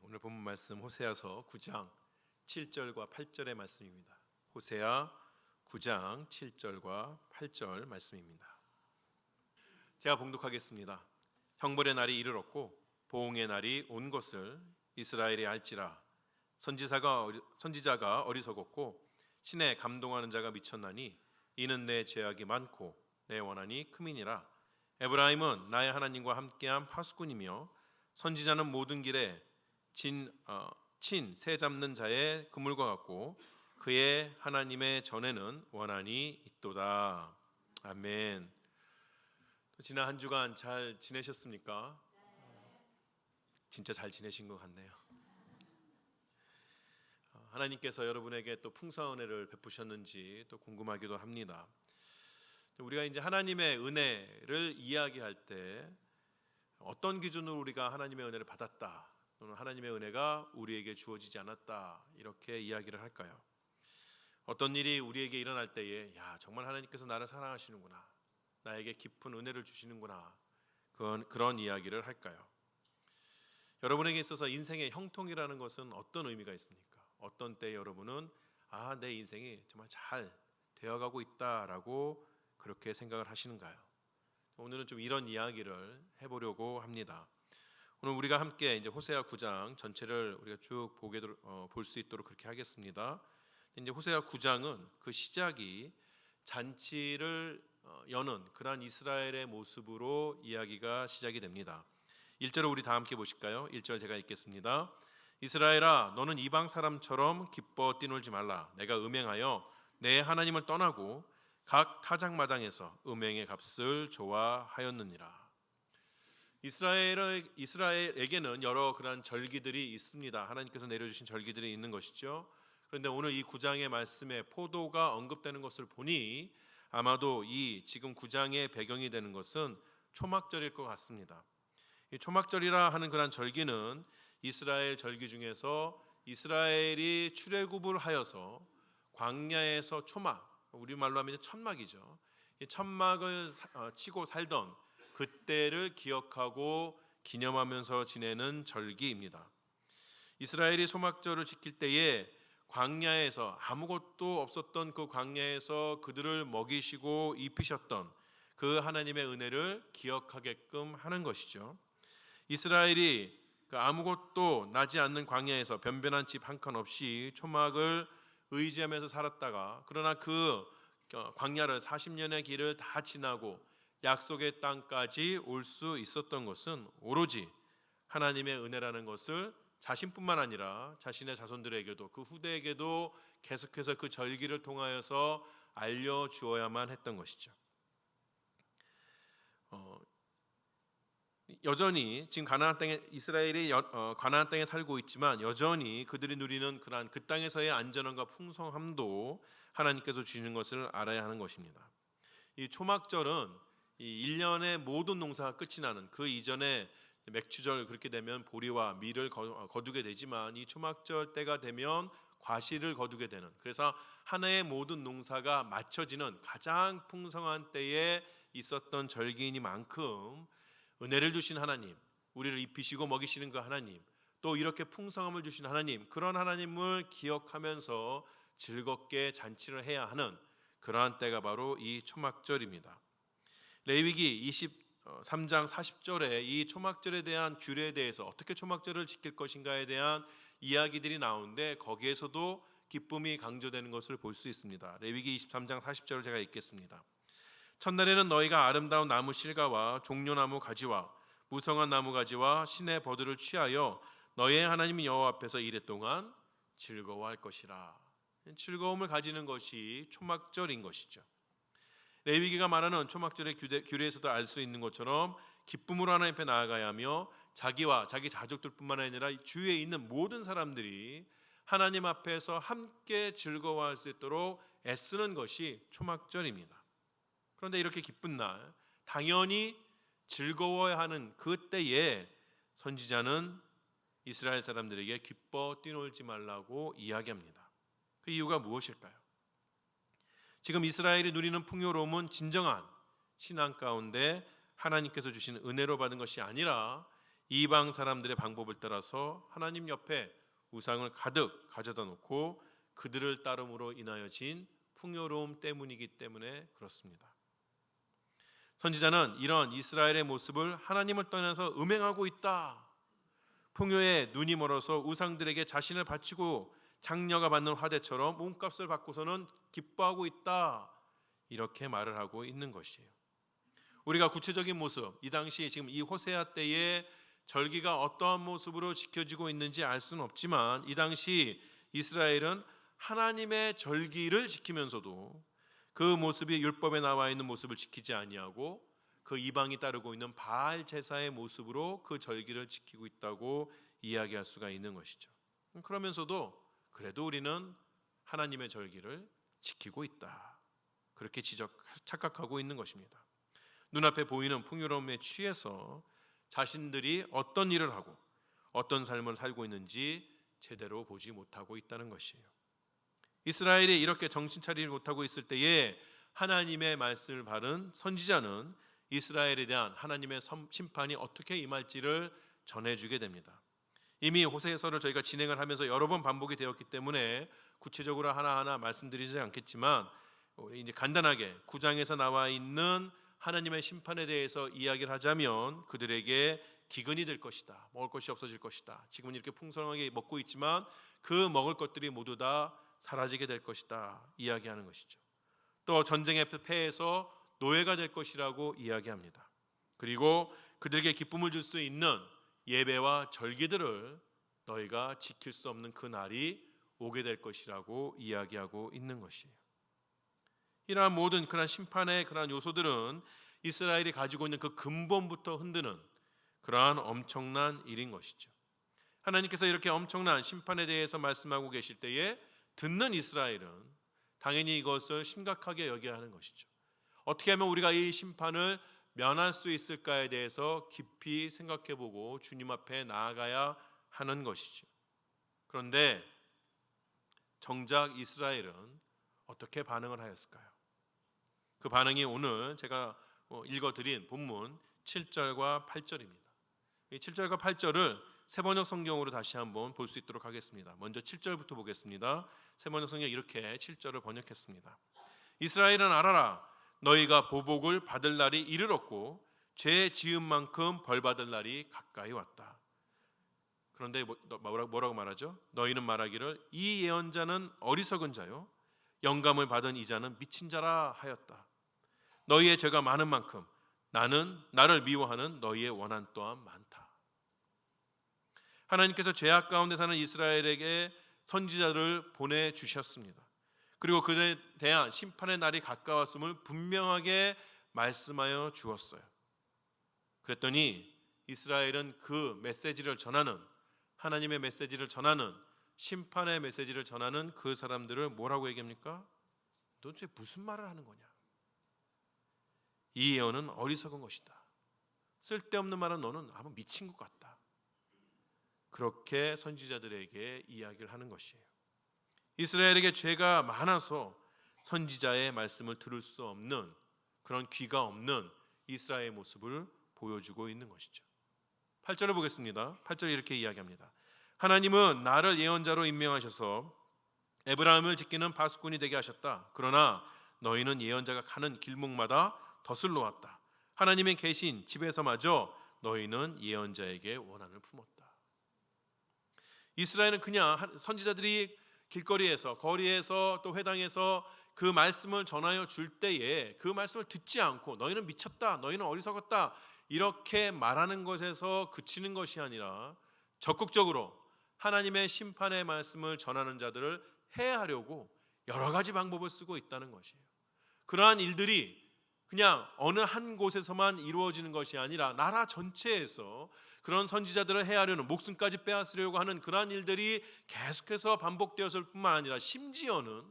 오늘 본문 말씀 호세아서 9장 7절과 8절의 말씀입니다. 호세아 9장 7절과 8절 말씀입니다. 제가 봉독하겠습니다. 형벌의 날이 이르렀고 보응의 날이 온 것을 이스라엘이 알지라. 선지자가 어리석었고 신에 감동하는 자가 미쳤나니 이는 내 죄악이 많고 내 원한이 크민이라. 에브라임은 나의 하나님과 함께한 파수꾼이며 선지자는 모든 길에 새 잡는 자의 그물과 같고 그의 하나님의 전에는 원한이 있도다. 아멘. 지난 한 주간 잘 지내셨습니까? 진짜 잘 지내신 것 같네요. 하나님께서 여러분에게 또 풍성한 은혜를 베푸셨는지 또 궁금하기도 합니다. 우리가 이제 하나님의 은혜를 이야기할 때 어떤 기준으로 우리가 하나님의 은혜를 받았다 또는 하나님의 은혜가 우리에게 주어지지 않았다 이렇게 이야기를 할까요? 어떤 일이 우리에게 일어날 때에 정말 하나님께서 나를 사랑하시는구나, 나에게 깊은 은혜를 주시는구나, 그런 이야기를 할까요? 여러분에게 있어서 인생의 형통이라는 것은 어떤 의미가 있습니까? 어떤 때 여러분은 내 인생이 정말 잘 되어가고 있다라고 그렇게 생각을 하시는가요? 오늘은 좀 이런 이야기를 해보려고 합니다. 오늘 우리가 함께 이제 호세아 9장 전체를 우리가 쭉 볼 수 있도록 그렇게 하겠습니다. 이제 호세아 9장은 그 시작이 잔치를 여는 그러한 이스라엘의 모습으로 이야기가 시작이 됩니다. 1절을 우리 다 함께 보실까요? 1절 제가 읽겠습니다. 이스라엘아, 너는 이방 사람처럼 기뻐 뛰놀지 말라. 내가 음행하여 내 하나님을 떠나고 각 타작마당에서 음행의 값을 좋아하였느니라. 이스라엘에게는 여러 그러한 절기들이 있습니다. 하나님께서 내려주신 절기들이 있는 것이죠. 그런데 오늘 이 9장의 말씀에 포도가 언급되는 것을 보니 아마도 이 지금 9장의 배경이 되는 것은 초막절일 것 같습니다. 이 초막절이라 하는 그러한 절기는 이스라엘 절기 중에서 이스라엘이 출애굽을 하여서 광야에서 초막, 우리말로 하면 천막이죠. 이 천막을 치고 살던 그때를 기억하고 기념하면서 지내는 절기입니다. 이스라엘이 소막절을 지킬 때에 광야에서 아무것도 없었던 그 광야에서 그들을 먹이시고 입히셨던 그 하나님의 은혜를 기억하게끔 하는 것이죠. 이스라엘이 아무것도 나지 않는 광야에서 변변한 집 한 칸 없이 초막을 의지하면서 살았다가 그러나 그 광야를 40년의 길을 다 지나고 약속의 땅까지 올 수 있었던 것은 오로지 하나님의 은혜라는 것을 자신뿐만 아니라 자신의 자손들에게도 그 후대에게도 계속해서 그 절기를 통하여서 알려주어야만 했던 것이죠. 여전히 지금 가나안 땅에 이스라엘이 가나안 땅에 살고 있지만 여전히 그들이 누리는 그러한 그 땅에서의 안전함과 풍성함도 하나님께서 주시는 것을 알아야 하는 것입니다. 이 초막절은 이 1년의 모든 농사가 끝이 나는 그 이전에 맥추절 그렇게 되면 보리와 밀을 거두게 되지만 이 초막절 때가 되면 과실을 거두게 되는, 그래서 한 해의 모든 농사가 맞춰지는 가장 풍성한 때에 있었던 절기이니만큼 은혜를 주신 하나님, 우리를 입히시고 먹이시는 그 하나님, 또 이렇게 풍성함을 주신 하나님, 그런 하나님을 기억하면서 즐겁게 잔치를 해야 하는 그러한 때가 바로 이 초막절입니다. 레위기 23장 40절에 이 초막절에 대한 규례에 대해서 어떻게 초막절을 지킬 것인가에 대한 이야기들이 나오는데 거기에서도 기쁨이 강조되는 것을 볼 수 있습니다. 레위기 23장 40절을 제가 읽겠습니다. 첫날에는 너희가 아름다운 나무 실과와 종려나무 가지와 무성한 나무 가지와 신의 버들을 취하여 너희의 하나님 여호와 앞에서 이레 동안 즐거워할 것이라. 즐거움을 가지는 것이 초막절인 것이죠. 레위기가 말하는 초막절의 규례에서도 알 수 있는 것처럼 기쁨으로 하나님 앞에 나아가야 하며 자기와 자기 가족들뿐만 아니라 주위에 있는 모든 사람들이 하나님 앞에서 함께 즐거워할 수 있도록 애쓰는 것이 초막절입니다. 그런데 이렇게 기쁜 날 당연히 즐거워야 하는 그때에 선지자는 이스라엘 사람들에게 기뻐 뛰놀지 말라고 이야기합니다. 그 이유가 무엇일까요? 지금 이스라엘이 누리는 풍요로움은 진정한 신앙 가운데 하나님께서 주신 은혜로 받은 것이 아니라 이방 사람들의 방법을 따라서 하나님 옆에 우상을 가득 가져다 놓고 그들을 따름으로 인하여진 풍요로움 때문이기 때문에 그렇습니다. 선지자는 이런 이스라엘의 모습을 하나님을 떠나서 음행하고 있다, 풍요에 눈이 멀어서 우상들에게 자신을 바치고 장녀가 받는 화대처럼 몸값을 받고서는 기뻐하고 있다, 이렇게 말을 하고 있는 것이에요. 우리가 구체적인 모습, 이 당시 지금 이 호세아 때의 절기가 어떠한 모습으로 지켜지고 있는지 알 수는 없지만, 이 당시 이스라엘은 하나님의 절기를 지키면서도 그 모습이 율법에 나와 있는 모습을 지키지 아니하고 그 이방이 따르고 있는 바알 제사의 모습으로 그 절기를 지키고 있다고 이야기할 수가 있는 것이죠. 그러면서도 그래도 우리는 하나님의 절기를 지키고 있다, 그렇게 착각하고 있는 것입니다. 눈앞에 보이는 풍요로움에 취해서 자신들이 어떤 일을 하고 어떤 삶을 살고 있는지 제대로 보지 못하고 있다는 것이에요. 이스라엘이 이렇게 정신 차리지 못하고 있을 때에 하나님의 말씀을 받은 선지자는 이스라엘에 대한 하나님의 심판이 어떻게 임할지를 전해주게 됩니다. 이미 호세아서를 저희가 진행을 하면서 여러 번 반복이 되었기 때문에 구체적으로 하나하나 말씀드리지 않겠지만, 우리 이제 간단하게 9장에서 나와 있는 하나님의 심판에 대해서 이야기를 하자면, 그들에게 기근이 될 것이다, 먹을 것이 없어질 것이다, 지금은 이렇게 풍성하게 먹고 있지만 그 먹을 것들이 모두 다 사라지게 될 것이다 이야기하는 것이죠. 또 전쟁에 패해서 노예가 될 것이라고 이야기합니다. 그리고 그들에게 기쁨을 줄 수 있는 예배와 절기들을 너희가 지킬 수 없는 그 날이 오게 될 것이라고 이야기하고 있는 것이에요. 이러한 모든 그러한 심판의 그러한 요소들은 이스라엘이 가지고 있는 그 근본부터 흔드는 그러한 엄청난 일인 것이죠. 하나님께서 이렇게 엄청난 심판에 대해서 말씀하고 계실 때에 듣는 이스라엘은 당연히 이것을 심각하게 여겨야 하는 것이죠. 어떻게 하면 우리가 이 심판을 면할 수 있을까에 대해서 깊이 생각해보고 주님 앞에 나아가야 하는 것이죠. 그런데 정작 이스라엘은 어떻게 반응을 하였을까요? 그 반응이 오늘 제가 읽어드린 본문 7절과 8절입니다. 이 7절과 8절을 새번역 성경으로 다시 한번 볼 수 있도록 하겠습니다. 먼저 7절부터 보겠습니다. 새번역 성경 이렇게 7절을 번역했습니다. 이스라엘은 알아라, 너희가 보복을 받을 날이 이르렀고 죄 지은 만큼 벌 받을 날이 가까이 왔다. 그런데 뭐라고 말하죠? 너희는 말하기를 이 예언자는 어리석은 자요 영감을 받은 이 자는 미친 자라 하였다. 너희의 죄가 많은 만큼 나를 미워하는 너희의 원한 또한 많다. 하나님께서 죄악 가운데 사는 이스라엘에게 선지자를 보내주셨습니다. 그리고 그들에 대한 심판의 날이 가까웠음을 분명하게 말씀하여 주었어요. 그랬더니 이스라엘은 그 메시지를 전하는, 하나님의 메시지를 전하는, 심판의 메시지를 전하는 그 사람들을 뭐라고 얘기합니까? 도대체 무슨 말을 하는 거냐? 이 예언은 어리석은 것이다. 쓸데없는 말은 너는 아무 미친 것 같다. 그렇게 선지자들에게 이야기를 하는 것이에요. 이스라엘에게 죄가 많아서 선지자의 말씀을 들을 수 없는, 그런 귀가 없는 이스라엘의 모습을 보여주고 있는 것이죠. 8절을 보겠습니다. 8절 이렇게 이야기합니다. 하나님은 나를 예언자로 임명하셔서 에브라임을 지키는 파수꾼이 되게 하셨다. 그러나 너희는 예언자가 가는 길목마다 덫을 놓았다. 하나님의 계신 집에서마저 너희는 예언자에게 원한을 품었다. 이스라엘은 그냥 선지자들이 길거리에서, 거리에서, 또 회당에서 그 말씀을 전하여 줄 때에 그 말씀을 듣지 않고 너희는 미쳤다, 너희는 어리석었다 이렇게 말하는 것에서 그치는 것이 아니라 적극적으로 하나님의 심판의 말씀을 전하는 자들을 해하려고 여러 가지 방법을 쓰고 있다는 것이에요. 그러한 일들이 그냥 어느 한 곳에서만 이루어지는 것이 아니라 나라 전체에서 그런 선지자들을 해하려는, 목숨까지 빼앗으려고 하는 그러한 일들이 계속해서 반복되었을 뿐만 아니라 심지어는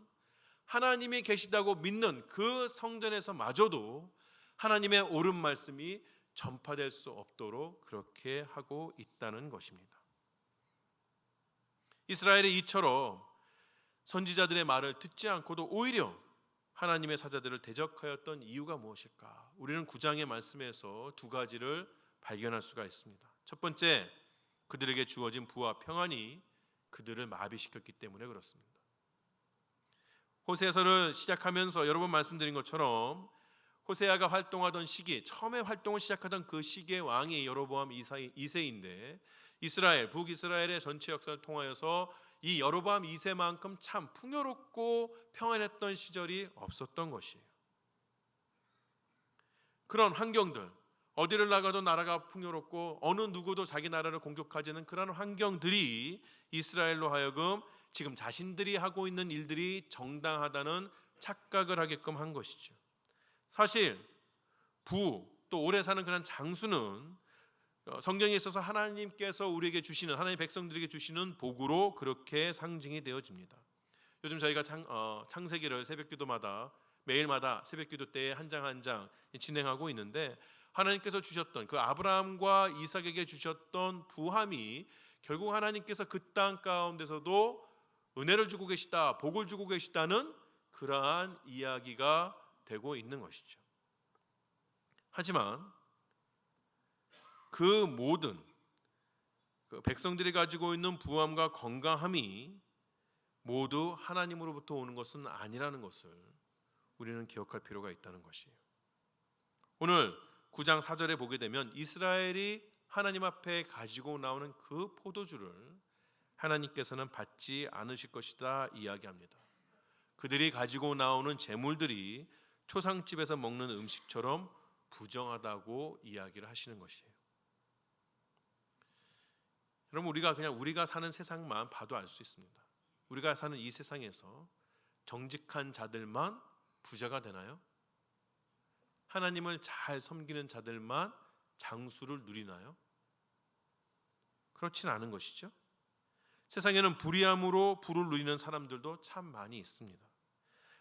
하나님이 계시다고 믿는 그 성전에서마저도 하나님의 옳은 말씀이 전파될 수 없도록 그렇게 하고 있다는 것입니다. 이스라엘이 이처럼 선지자들의 말을 듣지 않고도 오히려 하나님의 사자들을 대적하였던 이유가 무엇일까? 우리는 9장의 말씀에서 두 가지를 발견할 수가 있습니다. 첫 번째, 그들에게 주어진 부와 평안이 그들을 마비시켰기 때문에 그렇습니다. 호세아서를 시작하면서 여러 번 말씀드린 것처럼 호세아가 활동하던 시기, 처음에 활동을 시작하던 그 시기의 왕이 여로보암 2세인데 이스라엘, 북이스라엘의 전체 역사를 통하여서 이 여로보암 2세만큼 참 풍요롭고 평안했던 시절이 없었던 것이에요. 그런 환경들, 어디를 나가도 나라가 풍요롭고 어느 누구도 자기 나라를 공격하지 않는 그런 환경들이 이스라엘로 하여금 지금 자신들이 하고 있는 일들이 정당하다는 착각을 하게끔 한 것이죠. 사실 또 오래 사는 그런 장수는 성경에 있어서 하나님께서 우리에게 주시는, 하나님의 백성들에게 주시는 복으로 그렇게 상징이 되어집니다. 요즘 저희가 창세기를 새벽기도마다 매일마다 새벽기도 때에 한 장 한 장 진행하고 있는데 하나님께서 주셨던 그 아브라함과 이삭에게 주셨던 부함이 결국 하나님께서 그 땅 가운데서도 은혜를 주고 계시다, 복을 주고 계시다는 그러한 이야기가 되고 있는 것이죠. 하지만 그 모든 백성들이 가지고 있는 부함과 건강함이 모두 하나님으로부터 오는 것은 아니라는 것을 우리는 기억할 필요가 있다는 것이에요. 오늘 9장 4절에 보게 되면 이스라엘이 하나님 앞에 가지고 나오는 그 포도주를 하나님께서는 받지 않으실 것이다 이야기합니다. 그들이 가지고 나오는 제물들이 초상집에서 먹는 음식처럼 부정하다고 이야기를 하시는 것이에요. 여러분, 우리가 사는 세상만 봐도 알 수 있습니다. 우리가 사는 이 세상에서 정직한 자들만 부자가 되나요? 하나님을 잘 섬기는 자들만 장수를 누리나요? 그렇진 않은 것이죠. 세상에는 불의함으로 부를 누리는 사람들도 참 많이 있습니다.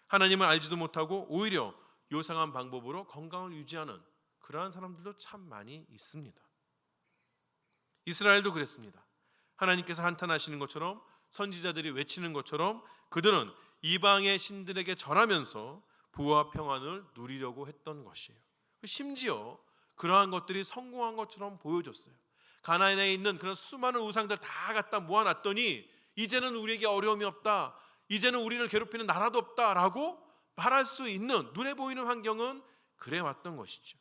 하나님을 알지도 못하고 오히려 요상한 방법으로 건강을 유지하는 그러한 사람들도 참 많이 있습니다. 이스라엘도 그랬습니다. 하나님께서 한탄하시는 것처럼, 선지자들이 외치는 것처럼 그들은 이방의 신들에게 절하면서 부와 평안을 누리려고 했던 것이에요. 심지어 그러한 것들이 성공한 것처럼 보여줬어요. 가나안에 있는 그런 수많은 우상들 다 갖다 모아놨더니 이제는 우리에게 어려움이 없다, 이제는 우리를 괴롭히는 나라도 없다라고 말할 수 있는, 눈에 보이는 환경은 그래 왔던 것이죠.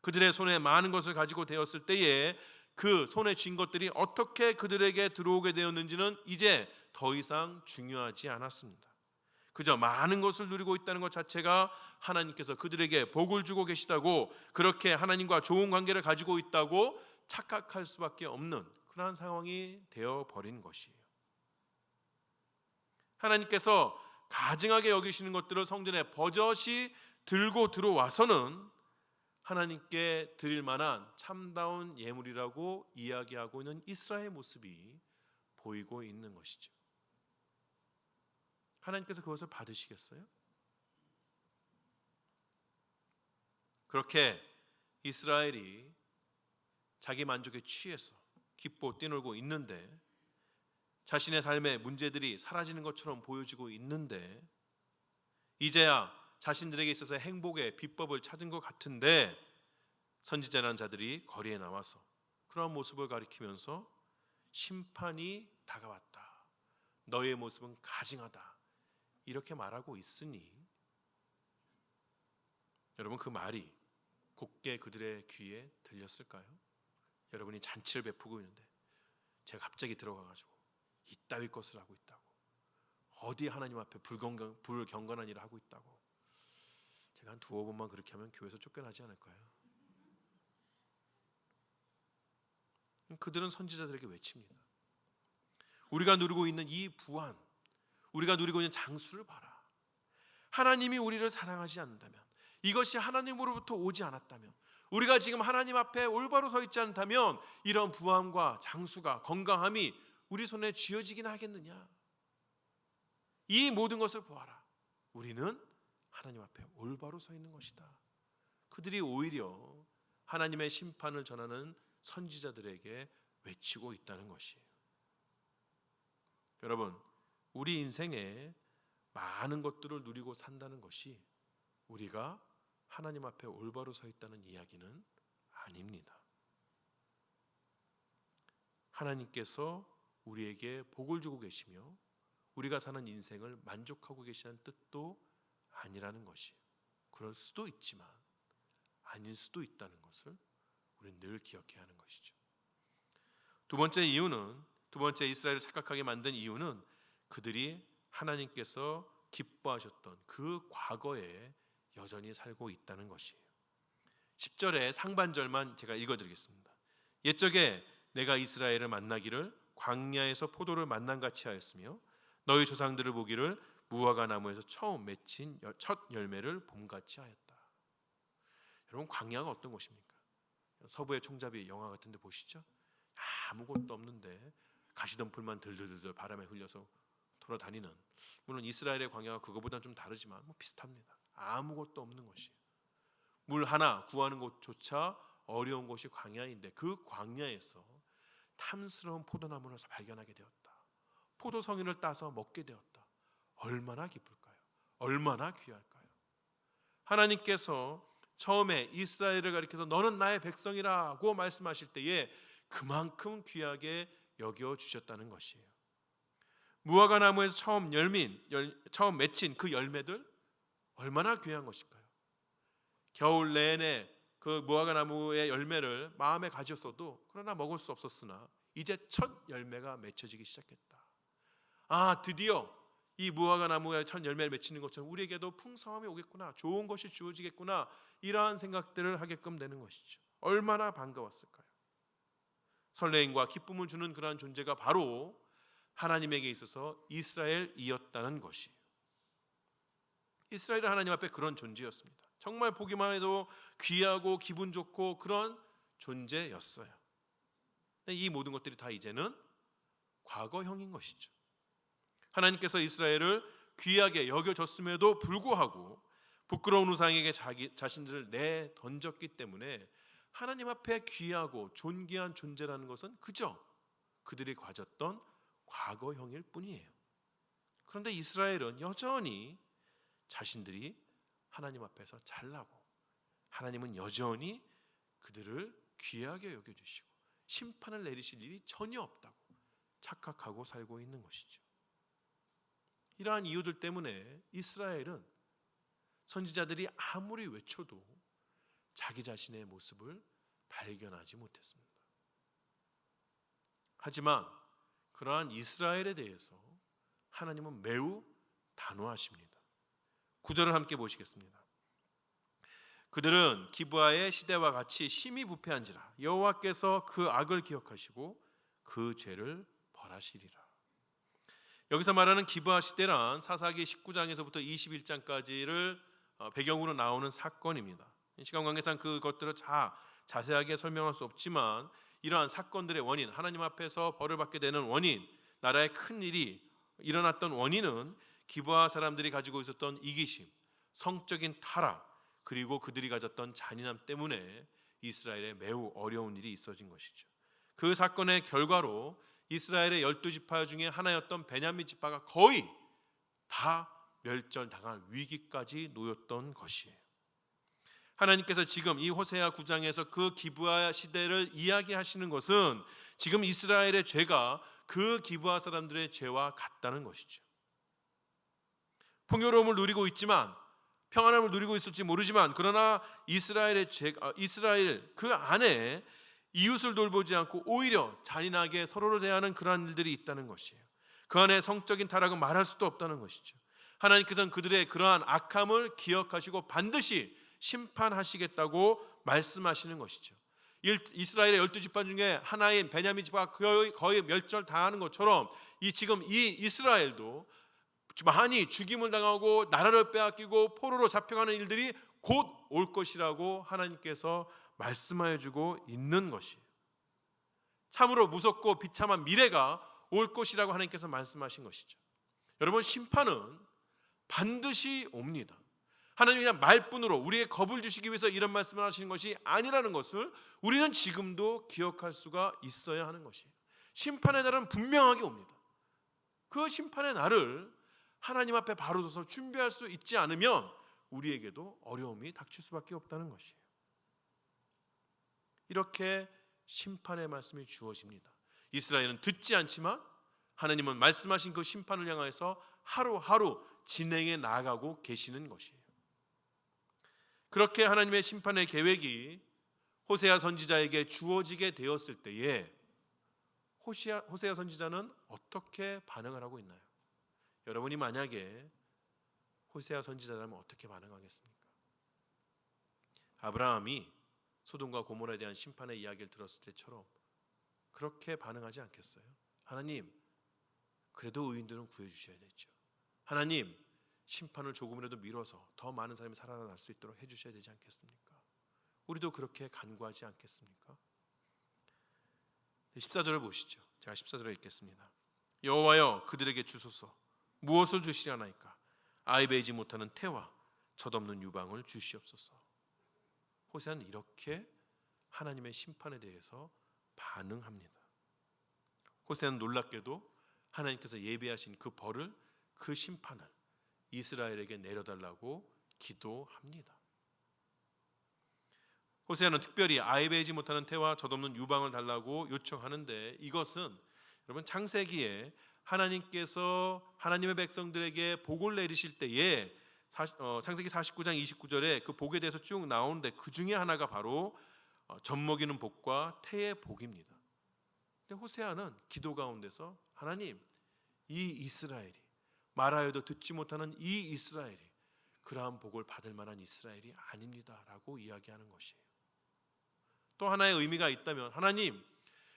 그들의 손에 많은 것을 가지고 되었을 때에 그 손에 쥔 것들이 어떻게 그들에게 들어오게 되었는지는 이제 더 이상 중요하지 않았습니다. 그저 많은 것을 누리고 있다는 것 자체가 하나님께서 그들에게 복을 주고 계시다고, 그렇게 하나님과 좋은 관계를 가지고 있다고 착각할 수밖에 없는 그러한 상황이 되어버린 것이에요. 하나님께서 가증하게 여기시는 것들을 성전에 버젓이 들고 들어와서는 하나님께 드릴 만한 참다운 예물이라고 이야기하고 있는 이스라엘의 모습이 보이고 있는 것이죠. 하나님께서 그것을 받으시겠어요? 그렇게 이스라엘이 자기 만족에 취해서 기뻐 뛰놀고 있는데, 자신의 삶의 문제들이 사라지는 것처럼 보여지고 있는데, 이제야 자신들에게 있어서 행복의 비법을 찾은 것 같은데 선지자라는 자들이 거리에 나와서 그런 모습을 가리키면서 심판이 다가왔다, 너의 모습은 가증하다, 이렇게 말하고 있으니 여러분, 그 말이 곱게 그들의 귀에 들렸을까요? 여러분이 잔치를 베푸고 있는데 제가 갑자기 들어가가지고 이따위 것을 하고 있다고, 어디 하나님 앞에 불경건한 일을 하고 있다고, 제가 한 두어 번만 그렇게 하면 교회에서 쫓겨나지 않을까요? 그들은 선지자들에게 외칩니다. 우리가 누리고 있는 이 부한, 우리가 누리고 있는 장수를 봐라. 하나님이 우리를 사랑하지 않는다면, 이것이 하나님으로부터 오지 않았다면, 우리가 지금 하나님 앞에 올바로 서 있지 않다면 이런 부함과 장수가, 건강함이 우리 손에 쥐어지긴 하겠느냐? 이 모든 것을 보아라. 우리는 하나님 앞에 올바로 서 있는 것이다. 그들이 오히려 하나님의 심판을 전하는 선지자들에게 외치고 있다는 것이에요. 여러분, 우리 인생에 많은 것들을 누리고 산다는 것이 우리가 하나님 앞에 올바로 서 있다는 이야기는 아닙니다. 하나님께서 우리에게 복을 주고 계시며 우리가 사는 인생을 만족하고 계시는 뜻도 아니라는 것이에요. 그럴 수도 있지만 아닐 수도 있다는 것을 우리는 늘 기억해야 하는 것이죠. 두 번째 이스라엘을 착각하게 만든 이유는 그들이 하나님께서 기뻐하셨던 그 과거에 여전히 살고 있다는 것이에요. 10절의 상반절만 제가 읽어드리겠습니다. 옛적에 내가 이스라엘을 만나기를 광야에서 포도를 만난같이 하였으며 너희 조상들을 보기를 무화과 나무에서 처음 맺힌 첫 열매를 봄같이 하였다. 여러분, 광야가 어떤 곳입니까? 서부의 총잡이 영화 같은 데 보시죠. 아무것도 없는데 가시덤불만 들들들 바람에 흘려서 돌아다니는, 물론 이스라엘의 광야가 그거보다는 좀 다르지만 비슷합니다. 아무것도 없는 곳이에요. 물 하나 구하는 곳조차 어려운 곳이 광야인데 그 광야에서 탐스러운 포도나무를 발견하게 되었다. 포도성인을 따서 먹게 되었다. 얼마나 기쁠까요? 얼마나 귀할까요? 하나님께서 처음에 이스라엘을 가리켜서 너는 나의 백성이라고 말씀하실 때에 그만큼 귀하게 여겨주셨다는 것이에요. 무화과 나무에서 처음 맺힌 그 열매들 얼마나 귀한 것일까요? 겨울 내내 그 무화과 나무의 열매를 마음에 가졌어도 그러나 먹을 수 없었으나 이제 첫 열매가 맺혀지기 시작했다. 드디어 이 무화과 나무의 첫 열매를 맺히는 것처럼 우리에게도 풍성함이 오겠구나, 좋은 것이 주어지겠구나, 이러한 생각들을 하게끔 되는 것이죠. 얼마나 반가웠을까요? 설레임과 기쁨을 주는 그러한 존재가 바로 하나님에게 있어서 이스라엘이었다는 것이에요. 이스라엘은 하나님 앞에 그런 존재였습니다. 정말 보기만 해도 귀하고 기분 좋고 그런 존재였어요. 이 모든 것들이 다 이제는 과거형인 것이죠. 하나님께서 이스라엘을 귀하게 여겨줬음에도 불구하고 부끄러운 우상에게 자신들을 내던졌기 때문에 하나님 앞에 귀하고 존귀한 존재라는 것은 그저 그들이 가졌던 과거형일 뿐이에요. 그런데 이스라엘은 여전히 자신들이 하나님 앞에서 잘나고 하나님은 여전히 그들을 귀하게 여겨주시고 심판을 내리실 일이 전혀 없다고 착각하고 살고 있는 것이죠. 이러한 이유들 때문에 이스라엘은 선지자들이 아무리 외쳐도 자기 자신의 모습을 발견하지 못했습니다. 하지만 그러한 이스라엘에 대해서 하나님은 매우 단호하십니다. 9절을 함께 보시겠습니다. 그들은 기브아의 시대와 같이 심히 부패한지라 여호와께서 그 악을 기억하시고 그 죄를 벌하시리라. 여기서 말하는 기브아 시대란 사사기 19장에서부터 21장까지를 배경으로 나오는 사건입니다. 시간 관계상 그것들을 자세하게 설명할 수 없지만 이러한 사건들의 원인, 하나님 앞에서 벌을 받게 되는 원인, 나라의 큰 일이 일어났던 원인은 기브아 사람들이 가지고 있었던 이기심, 성적인 타락, 그리고 그들이 가졌던 잔인함 때문에 이스라엘에 매우 어려운 일이 있어진 것이죠. 그 사건의 결과로 이스라엘의 12지파 중에 하나였던 베냐민 지파가 거의 다 멸절당할 위기까지 놓였던 것이에요. 하나님께서 지금 이 호세아 9장에서 그 기브아 시대를 이야기하시는 것은 지금 이스라엘의 죄가 그 기브아 사람들의 죄와 같다는 것이죠. 풍요로움을 누리고 있지만, 평안함을 누리고 있을지 모르지만, 그러나 이스라엘 그 안에 이웃을 돌보지 않고 오히려 잔인하게 서로를 대하는 그러한 일들이 있다는 것이에요. 그 안에 성적인 타락은 말할 수도 없다는 것이죠. 하나님께서는 그들의 그러한 악함을 기억하시고 반드시 심판하시겠다고 말씀하시는 것이죠. 이스라엘의 12지파 중에 하나인 베냐민 지파가 거의 멸절당하는 것처럼 지금 이 이스라엘도 많이 죽임을 당하고 나라를 빼앗기고 포로로 잡혀가는 일들이 곧 올 것이라고 하나님께서 말씀하여 주고 있는 것이에요. 참으로 무섭고 비참한 미래가 올 것이라고 하나님께서 말씀하신 것이죠. 여러분, 심판은 반드시 옵니다. 하나님이 그냥 말뿐으로 우리에게 겁을 주시기 위해서 이런 말씀을 하시는 것이 아니라는 것을 우리는 지금도 기억할 수가 있어야 하는 것이에요. 심판의 날은 분명하게 옵니다. 그 심판의 날을 하나님 앞에 바로 서서 준비할 수 있지 않으면 우리에게도 어려움이 닥칠 수밖에 없다는 것이에요. 이렇게 심판의 말씀이 주어집니다. 이스라엘은 듣지 않지만 하나님은 말씀하신 그 심판을 향해서 하루하루 진행해 나아가고 계시는 것이에요. 그렇게 하나님의 심판의 계획이 호세아 선지자에게 주어지게 되었을 때에 호세아 선지자는 어떻게 반응을 하고 있나요? 여러분이 만약에 호세아 선지자라면 어떻게 반응하겠습니까? 아브라함이 소돔과 고모라에 대한 심판의 이야기를 들었을 때처럼 그렇게 반응하지 않겠어요? 하나님, 그래도 의인들은 구해주셔야 되죠. 하나님, 심판을 조금이라도 미뤄서 더 많은 사람이 살아날 수 있도록 해주셔야 되지 않겠습니까? 우리도 그렇게 간구하지 않겠습니까? 14절을 보시죠. 제가 14절을 읽겠습니다. 여호와여, 그들에게 주소서. 무엇을 주시려나이까? 아이 베이지 못하는 태와 젖없는 유방을 주시옵소서. 호세아는 이렇게 하나님의 심판에 대해서 반응합니다. 호세아는 놀랍게도 하나님께서 예비하신 그 벌을, 그 심판을 이스라엘에게 내려달라고 기도합니다. 호세아는 특별히 아이 베이지 못하는 태와 젖없는 유방을 달라고 요청하는데, 이것은 여러분 창세기에 하나님께서 하나님의 백성들에게 복을 내리실 때에 창세기 49장 29절에 그 복에 대해서 쭉 나오는데 그 중에 하나가 바로 젖먹이는 복과 태의 복입니다. 근데 호세아는 기도 가운데서 하나님, 이 이스라엘이, 말하여도 듣지 못하는 이 이스라엘이 그러한 복을 받을 만한 이스라엘이 아닙니다 라고 이야기하는 것이에요. 또 하나의 의미가 있다면,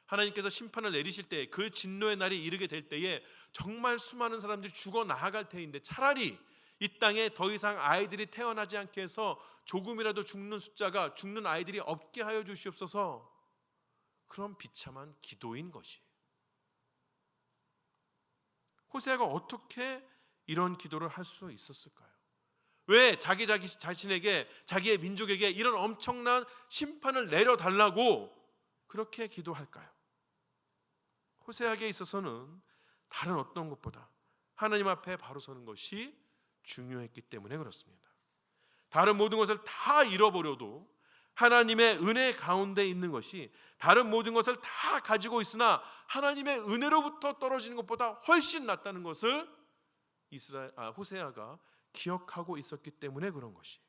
하나님께서 심판을 내리실 때, 그 진노의 날이 이르게 될 때에 정말 수많은 사람들이 죽어 나아갈 테인데, 차라리 이 땅에 더 이상 아이들이 태어나지 않게 해서 조금이라도 죽는 아이들이 없게 하여 주시옵소서, 그런 비참한 기도인 것이에요. 호세아가 어떻게 이런 기도를 할 수 있었을까요? 왜 자기 자신에게, 자기의 민족에게 이런 엄청난 심판을 내려달라고 그렇게 기도할까요? 호세아에게 있어서는 다른 어떤 것보다 하나님 앞에 바로 서는 것이 중요했기 때문에 그렇습니다. 다른 모든 것을 다 잃어버려도 하나님의 은혜 가운데 있는 것이, 다른 모든 것을 다 가지고 있으나 하나님의 은혜로부터 떨어지는 것보다 훨씬 낫다는 것을 호세아가 기억하고 있었기 때문에 그런 것이에요.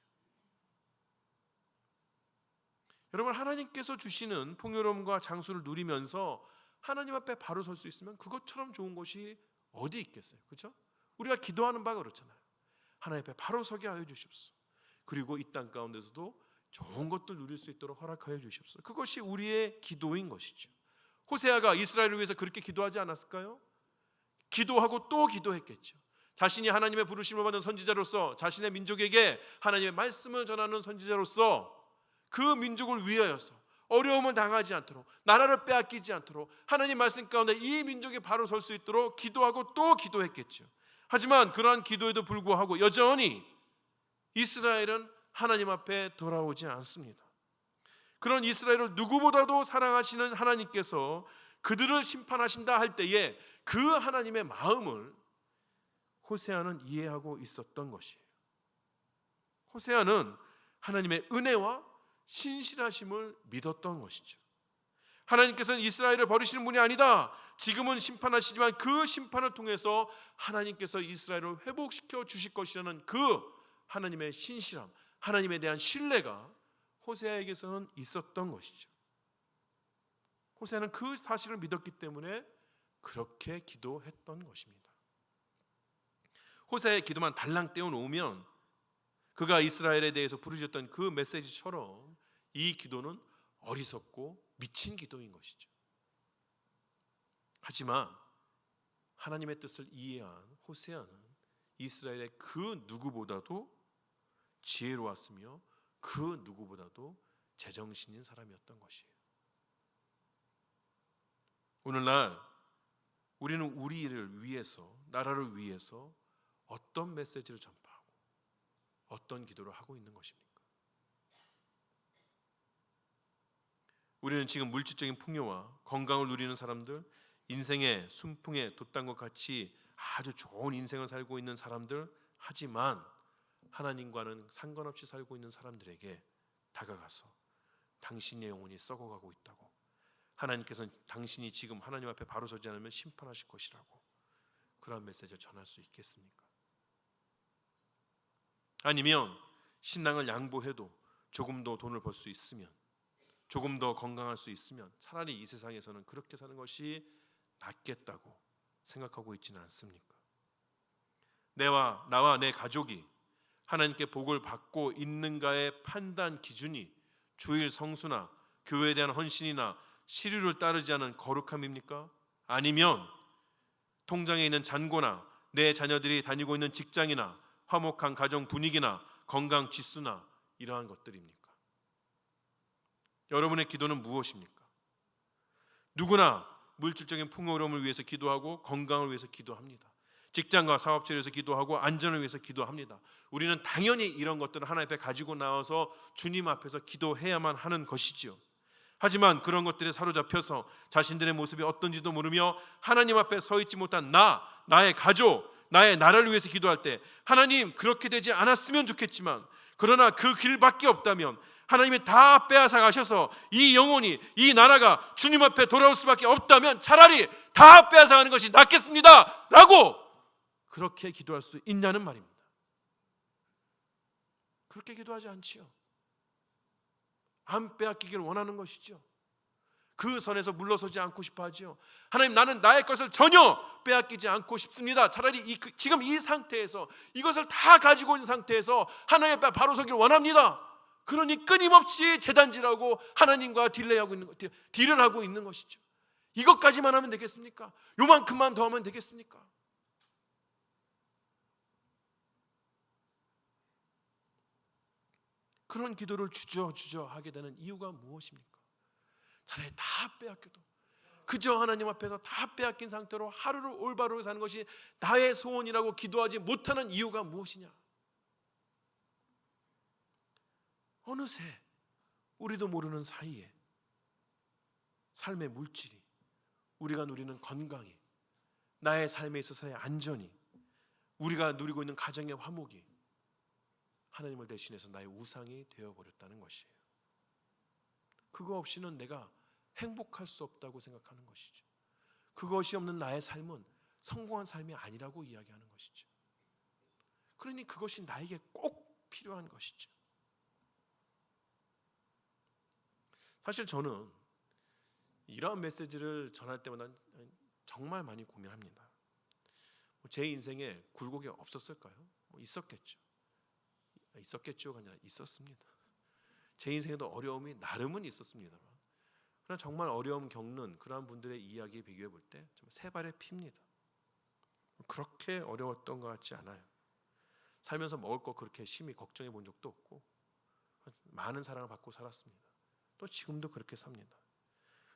여러분, 하나님께서 주시는 풍요로움과 장수를 누리면서 하나님 앞에 바로 설 수 있으면 그것처럼 좋은 것이 어디 있겠어요? 그렇죠? 우리가 기도하는 바가 그렇잖아요. 하나님 앞에 바로 서게 하여 주십시오. 그리고 이 땅 가운데서도 좋은 것들 누릴 수 있도록 허락하여 주십시오. 그것이 우리의 기도인 것이죠. 호세아가 이스라엘을 위해서 그렇게 기도하지 않았을까요? 기도하고 또 기도했겠죠. 자신이 하나님의 부르심을 받은 선지자로서, 자신의 민족에게 하나님의 말씀을 전하는 선지자로서 그 민족을 위하여서 어려움을 당하지 않도록, 나라를 빼앗기지 않도록 하나님 말씀 가운데 이 민족이 바로 설 수 있도록 기도하고 또 기도했겠죠. 하지만 그러한 기도에도 불구하고 여전히 이스라엘은 하나님 앞에 돌아오지 않습니다. 그런 이스라엘을 누구보다도 사랑하시는 하나님께서 그들을 심판하신다 할 때에 그 하나님의 마음을 호세아는 이해하고 있었던 것이에요. 호세아는 하나님의 은혜와 신실하심을 믿었던 것이죠. 하나님께서는 이스라엘을 버리시는 분이 아니다. 지금은 심판하시지만 그 심판을 통해서 하나님께서 이스라엘을 회복시켜 주실 것이라는 그 하나님의 신실함, 하나님에 대한 신뢰가 호세아에게서는 있었던 것이죠. 호세아는 그 사실을 믿었기 때문에 그렇게 기도했던 것입니다. 호세아의 기도만 달랑 떼어놓으면 그가 이스라엘에 대해서 부르짖었던 그 메시지처럼 이 기도는 어리석고 미친 기도인 것이죠. 하지만 하나님의 뜻을 이해한 호세아는 이스라엘의 그 누구보다도 지혜로웠으며 그 누구보다도 제정신인 사람이었던 것이에요. 오늘날 우리는 우리를 위해서, 나라를 위해서 어떤 메시지를 전파하고 어떤 기도를 하고 있는 것입니까? 우리는 지금 물질적인 풍요와 건강을 누리는 사람들, 인생의 순풍에 돛단 것 같이 아주 좋은 인생을 살고 있는 사람들, 하지만 하나님과는 상관없이 살고 있는 사람들에게 다가가서 당신의 영혼이 썩어가고 있다고, 하나님께서는 당신이 지금 하나님 앞에 바로 서지 않으면 심판하실 것이라고 그런 메시지를 전할 수 있겠습니까? 아니면 신랑을 양보해도 조금 더 돈을 벌 수 있으면, 조금 더 건강할 수 있으면 차라리 이 세상에서는 그렇게 사는 것이 낫겠다고 생각하고 있지는 않습니까? 나와 내 가족이 하나님께 복을 받고 있는가의 판단 기준이 주일 성수나 교회에 대한 헌신이나 시류를 따르지 않은 거룩함입니까? 아니면 통장에 있는 잔고나 내 자녀들이 다니고 있는 직장이나 화목한 가정 분위기나 건강 지수나 이러한 것들입니까? 여러분의 기도는 무엇입니까? 누구나 물질적인 풍요로움을 위해서 기도하고 건강을 위해서 기도합니다. 직장과 사업체를 위해서 기도하고 안전을 위해서 기도합니다. 우리는 당연히 이런 것들을 하나님 앞에 가지고 나와서 주님 앞에서 기도해야만 하는 것이지요. 하지만 그런 것들에 사로잡혀서 자신들의 모습이 어떤지도 모르며 하나님 앞에 서 있지 못한 나의 가족, 나의 나라를 위해서 기도할 때 하나님 그렇게 되지 않았으면 좋겠지만, 그러나 그 길밖에 없다면 하나님이 다 빼앗아 가셔서 이 영혼이, 이 나라가 주님 앞에 돌아올 수밖에 없다면 차라리 다 빼앗아 가는 것이 낫겠습니다 라고 그렇게 기도할 수 있냐는 말입니다. 그렇게 기도하지 않지요. 안 빼앗기길 원하는 것이죠. 그 선에서 물러서지 않고 싶어 하지요. 하나님, 나는 나의 것을 전혀 빼앗기지 않고 싶습니다. 차라리 지금 이 상태에서 이것을 다 가지고 있는 상태에서 하나님 앞에 바로 서길 원합니다. 그러니 끊임없이 재단질하고 하나님과 딜을 하고 있는 것이죠. 이것까지만 하면 되겠습니까? 요만큼만 더 하면 되겠습니까? 그런 기도를 주저주저 하게 되는 이유가 무엇입니까? 차라리 다 빼앗겨도 그저 하나님 앞에서 다 빼앗긴 상태로 하루를 올바르게 사는 것이 나의 소원이라고 기도하지 못하는 이유가 무엇이냐? 어느새 우리도 모르는 사이에 삶의 물질이, 우리가 누리는 건강이, 나의 삶에 있어서의 안전이, 우리가 누리고 있는 가정의 화목이 하나님을 대신해서 나의 우상이 되어버렸다는 것이에요. 그거 없이는 내가 행복할 수 없다고 생각하는 것이죠. 그것이 없는 나의 삶은 성공한 삶이 아니라고 이야기하는 것이죠. 그러니 그것이 나에게 꼭 필요한 것이죠. 사실 저는 이러한 메시지를 전할 때마다 정말 많이 고민합니다. 제 인생에 굴곡이 없었을까요? 있었겠죠. 있었겠죠가 아니라 있었습니다. 제 인생에도 어려움이 나름은 있었습니다만, 그러나 정말 어려움 겪는 그러한 분들의 이야기에 비교해 볼 때 세 발의 피입니다. 그렇게 어려웠던 것 같지 않아요. 살면서 먹을 거 그렇게 심히 걱정해 본 적도 없고 많은 사랑을 받고 살았습니다. 또 지금도 그렇게 삽니다.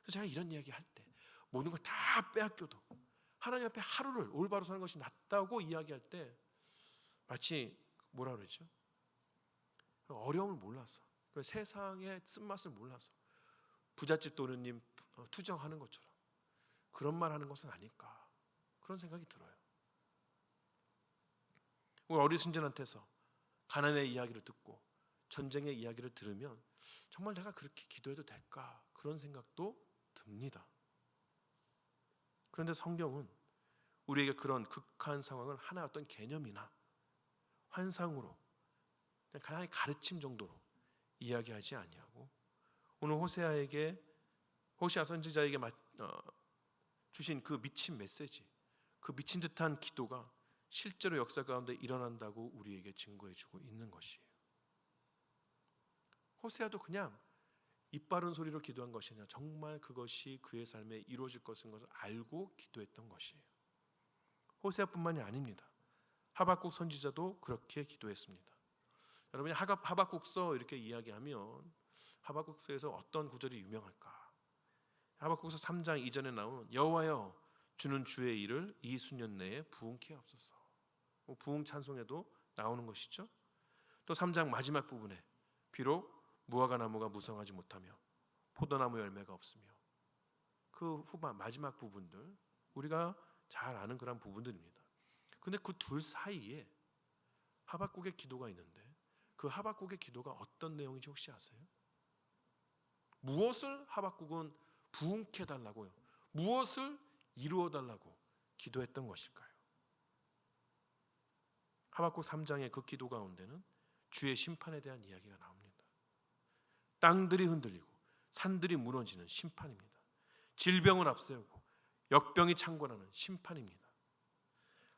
그래서 제가 이런 이야기 할 때 모든 걸 다 빼앗겨도 하나님 앞에 하루를 올바로 사는 것이 낫다고 이야기할 때 마치 뭐라 그러죠? 어려움을 몰라서, 세상의 쓴맛을 몰라서 부잣집 도련님 투정하는 것처럼 그런 말 하는 것은 아닐까, 그런 생각이 들어요. 우리 어르신들한테서 가난의 이야기를 듣고 전쟁의 이야기를 들으면 정말 내가 그렇게 기도해도 될까, 그런 생각도 듭니다. 그런데 성경은 우리에게 그런 극한 상황을 하나의 어떤 개념이나 환상으로, 하나의 가르침 정도로 이야기하지 아니하고, 오늘 호세아 선지자에게 주신 그 미친 메시지, 그 미친 듯한 기도가 실제로 역사 가운데 일어난다고 우리에게 증거해주고 있는 것이에요. 호세아도 그냥 입 바른 소리로 기도한 것이 아니라 정말 그것이 그의 삶에 이루어질 것인 것을 알고 기도했던 것이에요. 호세아뿐만이 아닙니다. 하박국 선지자도 그렇게 기도했습니다. 여러분이 하박국서 이렇게 이야기하면 하박국서에서 어떤 구절이 유명할까? 하박국서 3장 이전에 나오는 여호와여 주는 주의 일을 이 수년 내에 부흥케 하옵소서. 부흥 찬송에도 나오는 것이죠. 또 3장 마지막 부분에 비록 무화과 나무가 무성하지 못하며 포도나무 열매가 없으며, 그 후반 마지막 부분들 우리가 잘 아는 그런 부분들입니다. 근데 그 둘 사이에 하박국의 기도가 있는데, 그 하박국의 기도가 어떤 내용인지 혹시 아세요? 무엇을 하박국은 부흥케 해달라고요. 무엇을 이루어 달라고 기도했던 것일까요? 하박국 3장의 그 기도 가운데는 주의 심판에 대한 이야기가 나옵니다. 땅들이 흔들리고 산들이 무너지는 심판입니다. 질병을 앞세우고 역병이 창궐하는 심판입니다.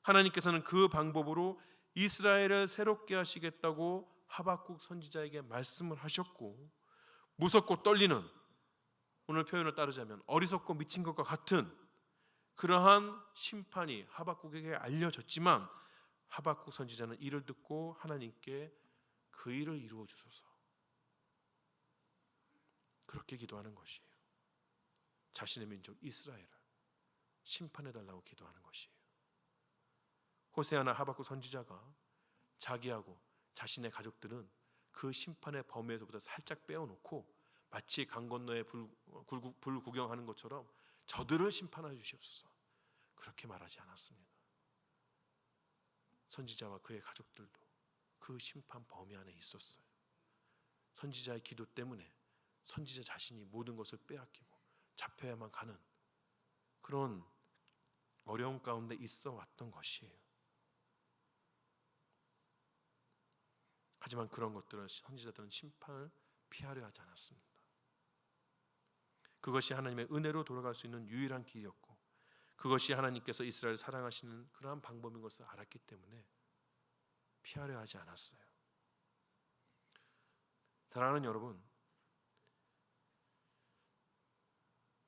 하나님께서는 그 방법으로 이스라엘을 새롭게 하시겠다고 하박국 선지자에게 말씀을 하셨고, 무섭고 떨리는, 오늘 표현을 따르자면 어리석고 미친 것과 같은 그러한 심판이 하박국에게 알려졌지만, 하박국 선지자는 이를 듣고 하나님께 그 일을 이루어 주소서, 그렇게 기도하는 것이에요. 자신의 민족 이스라엘을 심판해 달라고 기도하는 것이에요. 호세아나 하박국 선지자가 자기하고 자신의 가족들은 그 심판의 범위에서부터 살짝 빼어놓고 마치 강 건너에 불 구경하는 것처럼 저들을 심판하여 주시옵소서, 그렇게 말하지 않았습니다. 선지자와 그의 가족들도 그 심판 범위 안에 있었어요. 선지자의 기도 때문에 선지자 자신이 모든 것을 빼앗기고 잡혀야만 가는 그런 어려움 가운데 있어 왔던 것이에요. 하지만 그런 것들을 선지자들은 심판을 피하려 하지 않았습니다. 그것이 하나님의 은혜로 돌아갈 수 있는 유일한 길이었고, 그것이 하나님께서 이스라엘을 사랑하시는 그러한 방법인 것을 알았기 때문에 피하려 하지 않았어요. 사랑하는 여러분,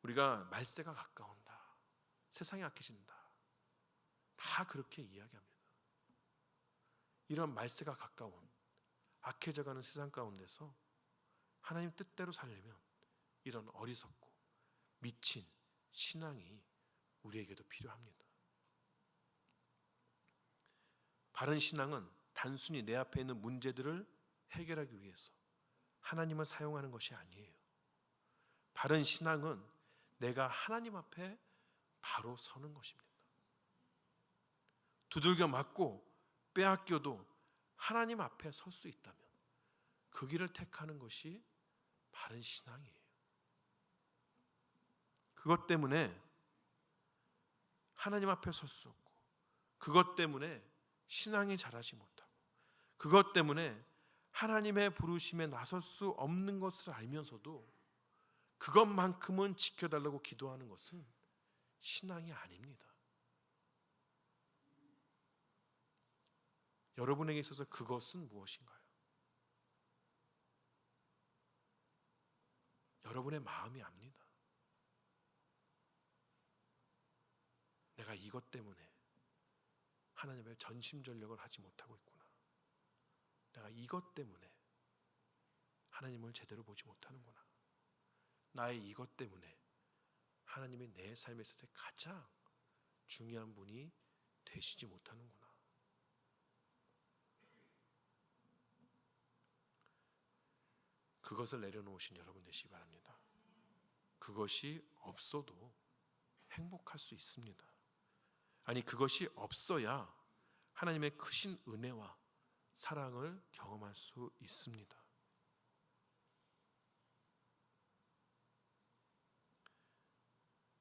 우리가 말세가 가까운다, 세상이 악해진다, 다 그렇게 이야기합니다. 이런 말세가 가까운 악해져가는 세상 가운데서 하나님 뜻대로 살려면 이런 어리석고 미친 신앙이 우리에게도 필요합니다. 바른 신앙은 단순히 내 앞에 있는 문제들을 해결하기 위해서 하나님을 사용하는 것이 아니에요. 바른 신앙은 내가 하나님 앞에 바로 서는 것입니다. 두들겨 맞고 빼앗겨도 하나님 앞에 설 수 있다면 그 길을 택하는 것이 바른 신앙이에요. 그것 때문에 하나님 앞에 설 수 없고, 그것 때문에 신앙이 자라지 못하고, 그것 때문에 하나님의 부르심에 나설 수 없는 것을 알면서도 그것만큼은 지켜달라고 기도하는 것은 신앙이 아닙니다. 여러분에게 있어서 그것은 무엇인가요? 여러분의 마음이 압니다. 내가 이것 때문에 하나님의 전심전력을 하지 못하고 있구나. 내가 이것 때문에 하나님을 제대로 보지 못하는구나. 나의 이것 때문에 하나님이 내 삶에 있어서 가장 중요한 분이 되시지 못하는구나. 그것을 내려놓으신 여러분 되시기 바랍니다. 그것이 없어도 행복할 수 있습니다. 아니, 그것이 없어야 하나님의 크신 은혜와 사랑을 경험할 수 있습니다.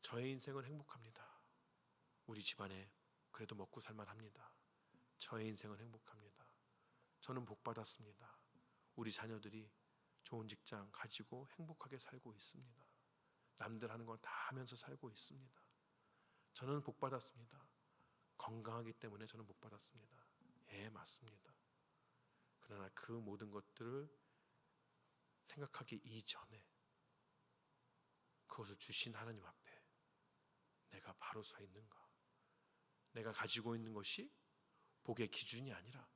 저의 인생은 행복합니다. 우리 집안에 그래도 먹고 살만합니다. 저의 인생은 행복합니다. 저는 복받았습니다. 우리 자녀들이 좋은 직장 가지고 행복하게 살고 있습니다. 남들 하는 건 다 하면서 살고 있습니다. 저는 복받았습니다. 건강하기 때문에 저는 복받았습니다. 예, 맞습니다. 그러나 그 모든 것들을 생각하기 이전에 그것을 주신 하나님 앞에 내가 바로 서 있는가? 내가 가지고 있는 것이 복의 기준이 아니라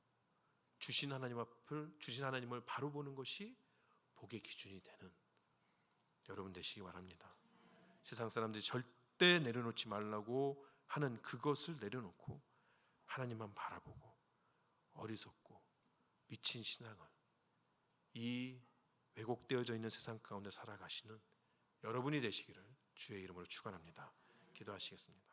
주신 하나님을 바로 보는 것이 복의 기준이 되는 여러분 되시기 바랍니다. 세상 사람들이 절대 내려놓지 말라고 하는 그것을 내려놓고 하나님만 바라보고 어리석고 미친 신앙을 이 왜곡되어져 있는 세상 가운데 살아가시는 여러분이 되시기를 주의 이름으로 축원합니다. 기도하시겠습니다.